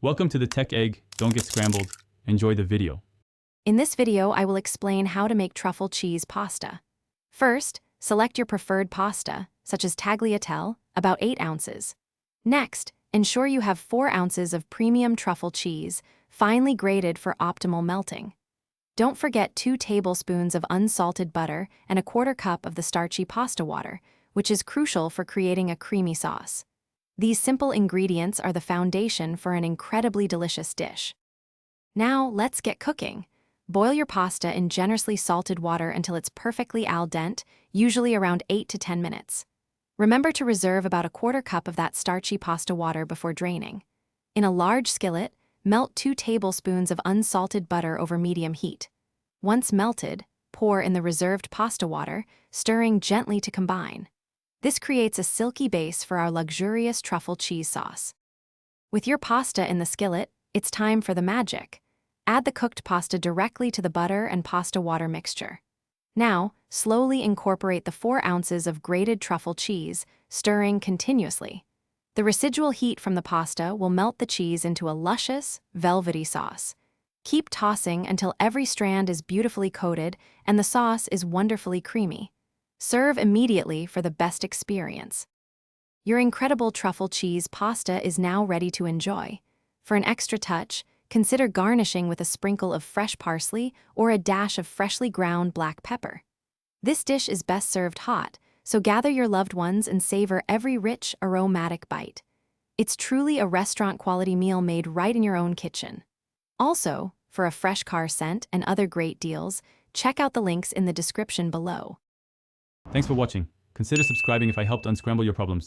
Welcome to the Tech Egg. Don't get scrambled. Enjoy the video. In this video, I will explain how to make truffle cheese pasta. First, select your preferred pasta, such as tagliatelle, about 8 ounces. Next, ensure you have 4 ounces of premium truffle cheese, finely grated for optimal melting. Don't forget 2 tablespoons of unsalted butter and a 1/4 cup of the starchy pasta water, which is crucial for creating a creamy sauce. These simple ingredients are the foundation for an incredibly delicious dish. Now, let's get cooking. Boil your pasta in generously salted water until it's perfectly al dente, usually around 8 to 10 minutes. Remember to reserve about a 1/4 cup of that starchy pasta water before draining. In a large skillet, melt 2 tablespoons of unsalted butter over medium heat. Once melted, pour in the reserved pasta water, stirring gently to combine. This creates a silky base for our luxurious truffle cheese sauce. With your pasta in the skillet, it's time for the magic. Add the cooked pasta directly to the butter and pasta water mixture. Now, slowly incorporate the 4 ounces of grated truffle cheese, stirring continuously. The residual heat from the pasta will melt the cheese into a luscious, velvety sauce. Keep tossing until every strand is beautifully coated and the sauce is wonderfully creamy. Serve immediately for the best experience. Your incredible truffle cheese pasta is now ready to enjoy. For an extra touch, consider garnishing with a sprinkle of fresh parsley or a dash of freshly ground black pepper. This dish is best served hot, so gather your loved ones and savor every rich, aromatic bite. It's truly a restaurant-quality meal made right in your own kitchen. Also, for a fresh car scent and other great deals, check out the links in the description below. Thanks for watching. Consider subscribing if I helped unscramble your problems.